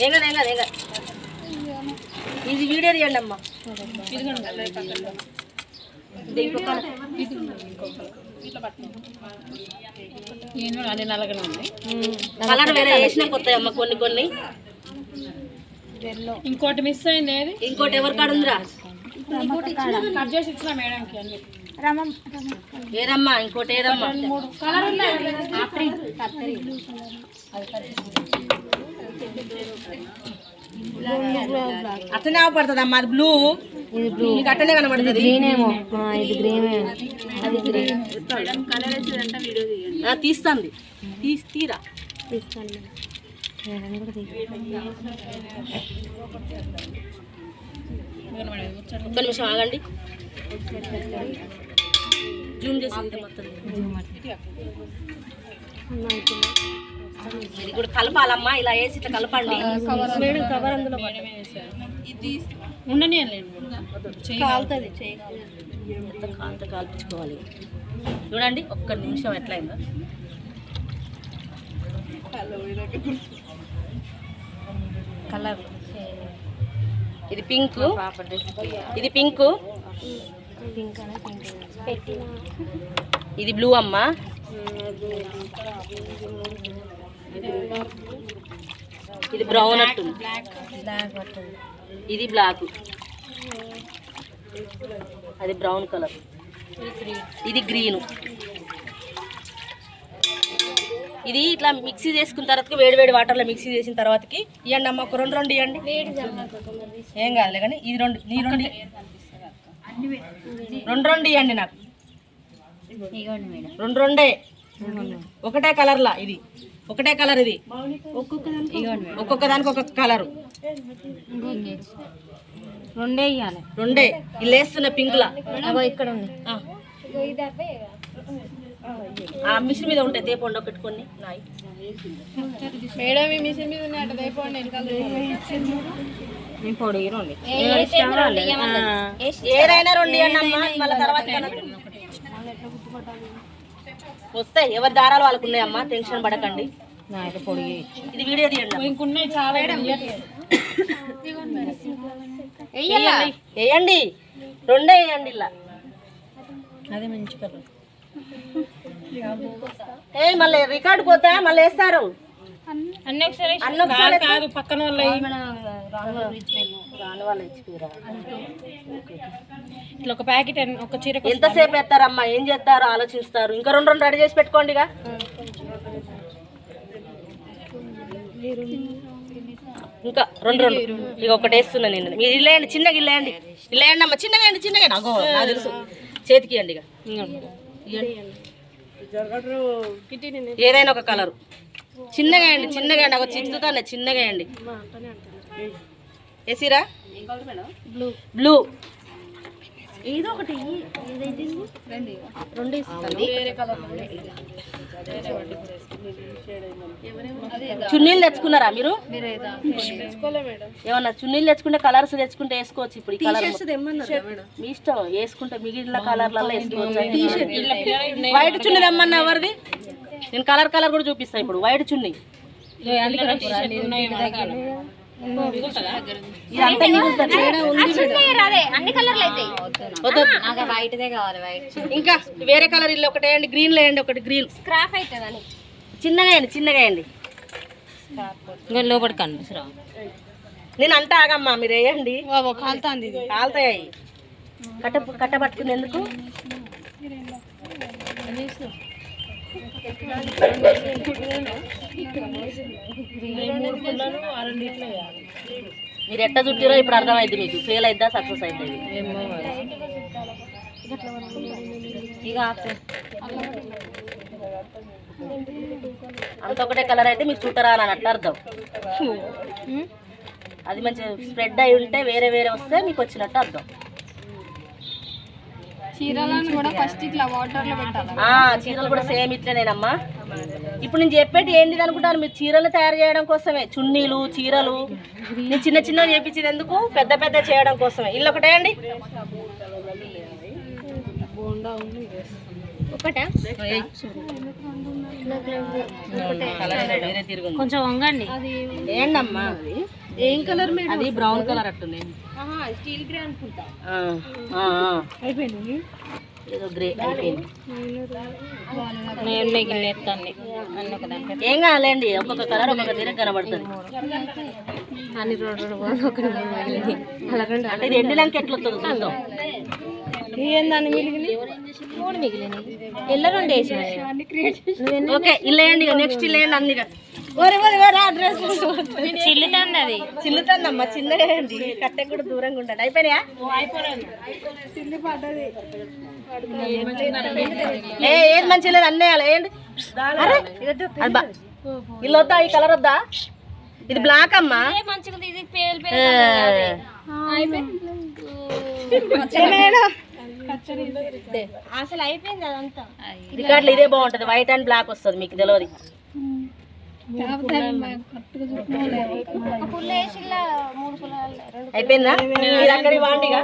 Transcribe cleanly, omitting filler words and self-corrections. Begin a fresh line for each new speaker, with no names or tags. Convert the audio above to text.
ఏం కాదు ఇది వీడియో తీయండి అమ్మా. కలర్ వేరే వేసినా కొత్తాయమ్మా కొన్ని.
ఇంకోటి మిస్ అయింది.
ఇంకోటి ఎవరి కాడ ఉందిరా?
కట్ చేసి ఇచ్చిన మేడంకి అన్ని.
ఏదమ్మా ఇంకోటి ఏదమ్మా? అట్లనే అవపడుతుంది అమ్మా. అది బ్లూ, ఇది అట్టనే కనబడుతుంది. తీస్తాంది తీరా ఒక్క నిమిషం ఆగండి. జూమ్ చేసి మొత్తం ఇది కూడా కలపాలమ్మా. ఇలా వేసి ఇట్లా కలపండి మేడం. కవర్ అందులో
ఉండని
కాల్పించుకోవాలి. చూడండి ఒక్క నిమిషం ఎట్లయిందో. కలర్ ఇది పింక్, ఇది పింక్, ఇది బ్లూ అమ్మా. ఇది బ్రౌన్ అట్టు, ఇది బ్లాక్, అది బ్రౌన్ కలర్, ఇది గ్రీన్. ఇది ఇట్లా మిక్సీ చేసుకున్న తర్వాత వేడి వాటర్లో మిక్సీ చేసిన తర్వాతకి ఇవ్వండి అమ్మ. ఒక రెండు ఇవ్వండి. ఏం కాదులే కానీ ఇది రెండు ఇవ్వండి నాకు. రెండే ఒకటే కలర్లా. ఇది ఒకటే కలర్. ఇది ఒక్కొక్క దానికి ఒక్కొక్క కలరు.
రెండే ఇవ్వాలి.
రెండే ఇల్లు వేస్తున్న పింక్లా ఇక్కడ ఉంది. ఆ మిషన్ మీద ఉంటాయి. తేపండి ఒకటి కొన్ని నాయి
మేడం. ఈ మిషన్ మీద ఉన్నాయి. తేపండి
ఏదైనా రెండు మళ్ళీ తర్వాత వస్తాయి. ఎవరి దారాలు వాళ్ళకు ఉన్నాయమ్మా. టెన్షన్ పడకండి. ఇది వీడియో తీయండి.
ఇంకున్నాయి చాలా.
వేయండి రెండే వేయండి. ఇలా
అదే మంచి కలర్.
మళ్ళీ రికార్డు పోతా మళ్ళీ వేస్తారు
అన్నీ ఒకసారి. కాదు పక్కన వాళ్ళు ఇట్లా ఒక ప్యాకెట్ ఒక చీర
ఎంతసేపు వేస్తారమ్మా? ఏం చేస్తారు ఆలోచిస్తారు. ఇంకా రెండు రెడీ చేసి పెట్టుకోండి. ఇంకా రెండు ఇక ఒకటి వేస్తున్నా నేను. మీరు ఇల్లేయండి, చిన్నగా ఇల్లేయండి అమ్మ. చిన్నగా అగో నాకు తెలుసు. చేతికి ఇవ్వండి. ఇక ఏదైనా ఒక కలరు. చిన్నగా వేయండి. ఒక చిత్తుతానే చిన్నగా వేయండి. వేసిరా? బ్లూ. ఏదో ఒకటి రెండు చున్నీలు తెచ్చుకున్నారా మీరు? ఏమన్నా చున్నీలు తెచ్చుకుంటే కలర్స్ తెచ్చుకుంటే వేసుకోవచ్చు. ఇప్పుడు ఈ కలర్ మీ ఇష్టం. వేసుకుంటే మిగిలిన కలర్లలో వేసుకోవచ్చు. వైట్ చున్నీ తెమ్మన్నా ఎవరిది? నేను కలర్ కూడా చూపిస్తా. ఇప్పుడు వైట్ చున్నీ ఇంకా వేరే కలర్ ఇల్లు ఒకటి వేయండి. గ్రీన్ లో వేయండి. ఒకటి గ్రీన్ స్క్రాప్ అవుతుంది. చిన్నగా వేయండి.
లోపలికి
నేను అంట ఆగమ్మా. మీరు వేయండి. కాలుతాయి. కట్ట పట్టుకుని ఎందుకు? మీరు ఎట్ట చుట్టిరో ఇప్పుడు అర్థమైంది మీకు. ఫెయిల్ అయిద్దా సక్సెస్ అవుతుంది? అంత ఒకటే కలర్ అయితే మీకు చుట్టరా అని అట్లా అర్థం. అది మంచి స్ప్రెడ్ అయి ఉంటే వేరే వస్తే మీకు వచ్చినట్టు అర్థం.
చీరలను కూడా ఫస్ట్ ఇట్లా వాటర్లో పెట్టాలి.
చీరలు కూడా సేమ్ ఇట్లనేనమ్మా. ఇప్పుడు నేను చెప్పేటి ఏంటి అనుకుంటాను? మీరు చీరలు తయారు చేయడం కోసమే. చున్నీలు, చీరలు నేను చిన్న చేపించేది ఎందుకు? పెద్ద చేయడం కోసమే. ఇల్లు ఒకటే అండి. ఒకటా వేరే తిరుగుంది.
కొంచెం వంగండి.
ఏంటమ్మా అది?
ఏం కలర్ మేడం?
అది బ్రౌన్ కలర్ అట్టుంది.
స్టీల్ గ్రే అనుకుంటా.
అయిపోయింది. ఏదో గ్రే అయిపోయింది.
నేను మిగిలిన ఎత్తాన్ని అన్ని ఒక దాంట్లో
ఏం కావాలండి, ఒక్కొక్క కలర్ ఒక్కొక్క తీరు కనబడుతుంది.
అన్ని
అంటే ఇది ఎండినాక ఎట్లా వస్తుందో చూద్దాం.
ఏందాన్ని మిగిలింది?
3 మిగిలినవి. ఎల్ల 2 వేసిన.
ఓకే ఇలా వేయండి. నెక్స్ట్ ఇలా వేయండి అన్ని.
చిల్లుతుంది అది.
చిల్లుతుందమ్మా, చిన్నగా వేయండి. కట్టె కూడా దూరంగా ఉండండి. అయిపోయినాయా? ఏది మంచిగా లేదు అన్నీ వేయండి. ఇల్లు వద్దా? ఈ కలర్ వద్దా? ఇది బ్లాక్ అమ్మా.
మంచిగా ఇది పేలు అసలు అయిపోయింది అదంతా.
రికార్డులు ఇదే బాగుంటది. వైట్ అండ్ బ్లాక్ వస్తుంది, మీకు తెలియదు. అయిపోయిందా? ఇది అక్కడికి వాండిగా.